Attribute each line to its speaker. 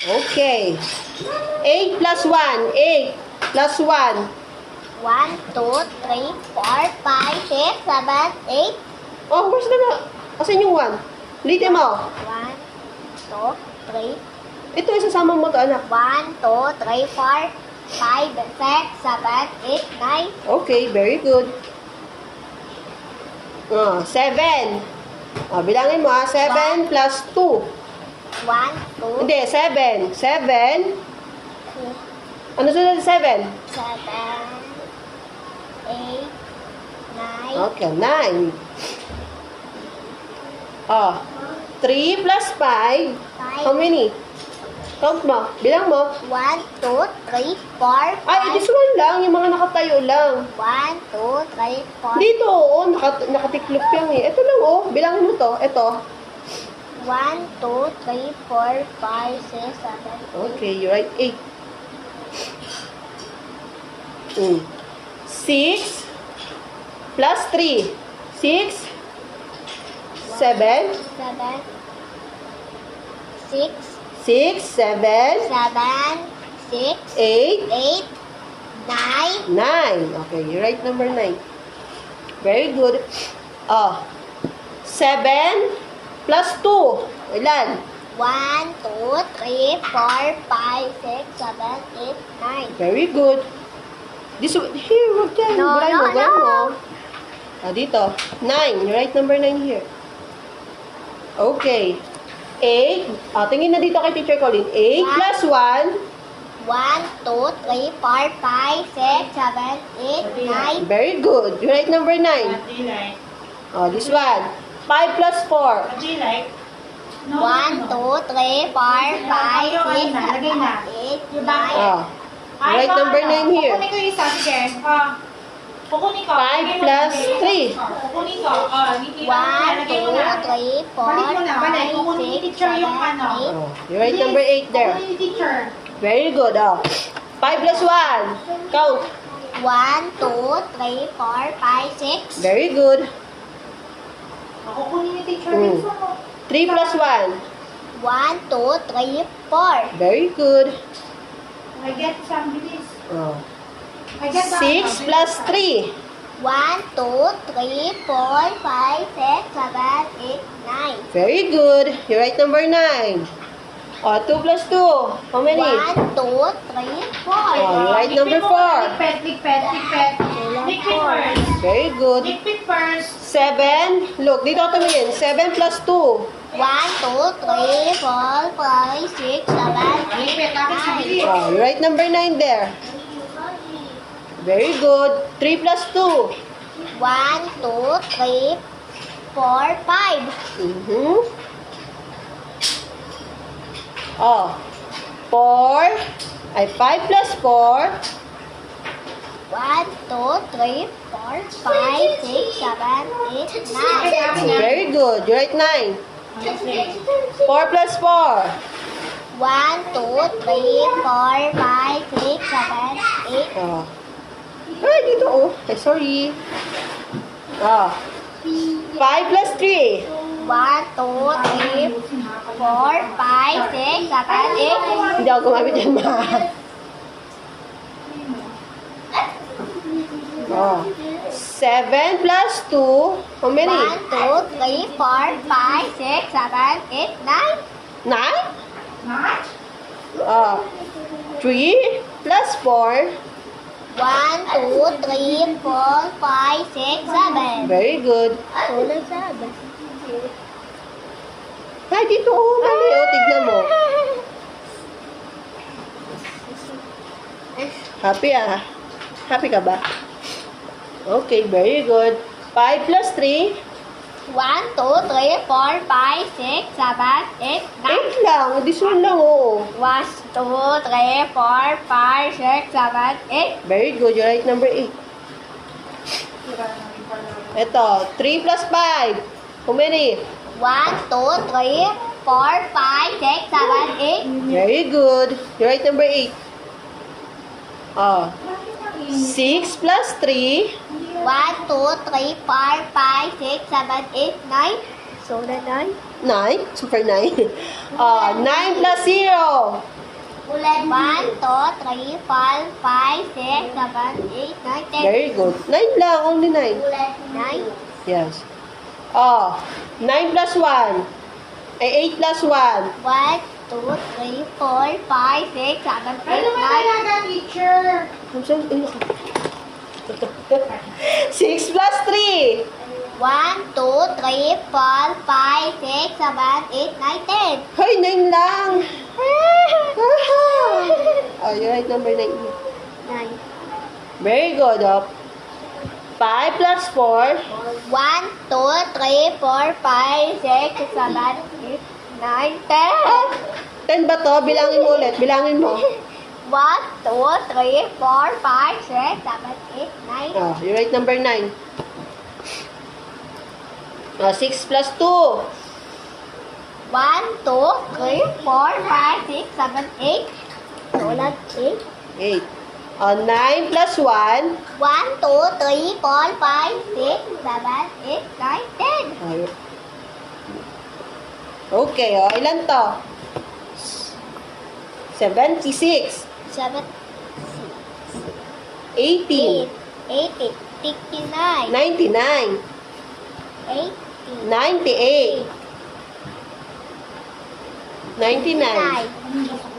Speaker 1: Okay. 8 plus 1. 8 plus 1.
Speaker 2: 1, 2, 3, 4, 5, 6, 7, 8.
Speaker 1: Oh, where's na? Asan yung 1? Ulitin mo.
Speaker 2: 1, 2, 3.
Speaker 1: Ito, isasama mo to, anak.
Speaker 2: 1, 2, 3, 4, 5, 6, 7, 8, 9.
Speaker 1: Okay, very good. 7. Bilangin mo, 7 plus 2.
Speaker 2: 1, 2,
Speaker 1: Hindi, 7. 7. Ano sunod sa 7?
Speaker 2: 7, 8, 9.
Speaker 1: Okay, 9. 3 plus 5. How many? Count mo. Bilang mo.
Speaker 2: 1, 2, 3, 4, 5.
Speaker 1: Ay, this one lang. Yung mga nakatayo lang.
Speaker 2: 1, 2, 3, 4.
Speaker 1: Dito, nakatiklop yan eh. Ito lang, bilangin mo to. Ito.
Speaker 2: 1, 2, 3, 4, 5, 6, 7, 8.
Speaker 1: Okay, you write 8. 6 plus 3. 6, 7,
Speaker 2: 7, 6,
Speaker 1: 6, 7,
Speaker 2: 7, 6,
Speaker 1: 8,
Speaker 2: 8, 9.
Speaker 1: 9. Okay, you write number 9. Very good. 7 plus 2. Ilan?
Speaker 2: 1, 2, 3, 4, 5, 6, 7, 8, 9.
Speaker 1: Very good. This one, here, wag yan.
Speaker 2: No,
Speaker 1: Buray
Speaker 2: no,
Speaker 1: mo, buray
Speaker 2: no.
Speaker 1: mo. Dito. 9. You write number 9 here. Okay. 8. Tingin na dito kay Teacher Colleen. 8 plus 1.
Speaker 2: 1, 2, 3, 4, 5, 6, 7, 8, 9.
Speaker 1: Very good. You write number 9. This one. 5 plus 4.
Speaker 2: 1, 2, 3, 4, 5, 6, 7, 8, 9.
Speaker 1: You write number 9 here.
Speaker 3: Kukunin ko yung isa, sige. Kukunin ko.
Speaker 1: 5 plus 3.
Speaker 3: Kukunin ko.
Speaker 2: 1, 2, 3, 4, 5, 6, 7, 8.
Speaker 1: You write number 8 there.
Speaker 3: Kukunin yung teacher.
Speaker 1: Very good. 5 plus 1. Count.
Speaker 2: 1, 2, 3, 4, 5, 6.
Speaker 1: Very good.
Speaker 3: Kukunin yung teacher.
Speaker 1: 3 plus 1.
Speaker 2: 1, 2, 3, 4.
Speaker 1: Very good.
Speaker 3: I get some bilis.
Speaker 1: Oh.
Speaker 3: I get
Speaker 1: 6 plus 3.
Speaker 2: 1, 2, 3, 4, 5, 6, 7, 8, 9.
Speaker 1: Very good. You write number 9. 2 plus 2. How many?
Speaker 2: 1, 2, 3, 4.
Speaker 1: You write number 4.
Speaker 3: Ligpit first.
Speaker 1: Very good.
Speaker 3: Ligpit first.
Speaker 1: 7. Look, dito ka tumingin. 7 plus 2.
Speaker 2: 1, 2, 3, 4, 5, 6, 7, 8, 9.
Speaker 1: You write number 9 there. Very good. 3 plus 2.
Speaker 2: 1, 2, 3, 4, 5.
Speaker 1: 4. 5 plus 4.
Speaker 2: 1, 2, 3, 4, 5, 6, 7, 8, 9.
Speaker 1: Very good. You write 9. 4 plus 4.
Speaker 2: 1, 2, 3, 4, 5, 6, 7, 8.
Speaker 1: Ay, dito sorry. 5 plus 3.
Speaker 2: 1, 2, 3, 4, 5, 6, 7, 8.
Speaker 1: Hindi ako gumamit yan, ma. 7 plus 2. How many?
Speaker 2: 1, 2, 3, 4, 5, 6, 7, 8, 9.
Speaker 1: 9? 3 plus 4.
Speaker 2: 1, 2, 3, 4, 5, 6, 7.
Speaker 1: Very good.
Speaker 2: Kulang 7.
Speaker 1: Ay, dito mali. Tignan mo. Happy Happy ka ba? Okay, very good. 5 plus 3.
Speaker 2: 1, 2, 3, 4, 5, 6, 7, 8, 9.
Speaker 1: 8 lang. This one lang,
Speaker 2: 1, 2, 3, 4, 5, 6, 7, 8.
Speaker 1: Very good. You write number 8. Ito, 3 plus 5. How many?
Speaker 2: 1, 2, 3, 4, 5, 6, 7, 8.
Speaker 1: Very good. You write number 8. 6 plus 3.
Speaker 2: 1, 2, 3, 4, 5, 6, 7, 8, 9. Số là 9.
Speaker 1: 9? Super 9. 9 plus 0.
Speaker 2: 1, 2, 3, 4, 5, 6, 7, 8, 9, 10.
Speaker 1: Very good. 9 lang, only 9.
Speaker 2: 9.
Speaker 1: Yes. 9 plus 1. Ay, 8 plus 1.
Speaker 2: 1, 2, 3, 4, 5, 6, 7, 8,
Speaker 3: Ano naman
Speaker 2: 9.
Speaker 3: talaga, teacher?
Speaker 1: 6 plus 3.
Speaker 2: 1, 2, 3, 4, 5, 6, 7, 8, 9, 10.
Speaker 1: Hoy, 9 lang. Oh, you write number 9.
Speaker 2: 9.
Speaker 1: Very good. 5 plus 4.
Speaker 2: 1, 2, 3, 4, 5, 6, 7, 8, 9, 10.
Speaker 1: 10 ba to? Bilangin mo ulit. Bilangin mo.
Speaker 2: 1, 2, 3, 4, 5, 6, 7, 8, 9.
Speaker 1: Oh, you write number 9. 6 plus 2.
Speaker 2: 1, 2, 3, 4, 5, 6, 7, 8. Số là 8.
Speaker 1: 8. 9 plus 1.
Speaker 2: 1, 2, 3, 4, 5, 6, 7, 8, 9, 10.
Speaker 1: Okay, ilan to? 76.
Speaker 2: 7,
Speaker 1: 18.
Speaker 2: 8, 69,
Speaker 1: 99.
Speaker 2: 80,
Speaker 1: 98. 99.
Speaker 2: 99.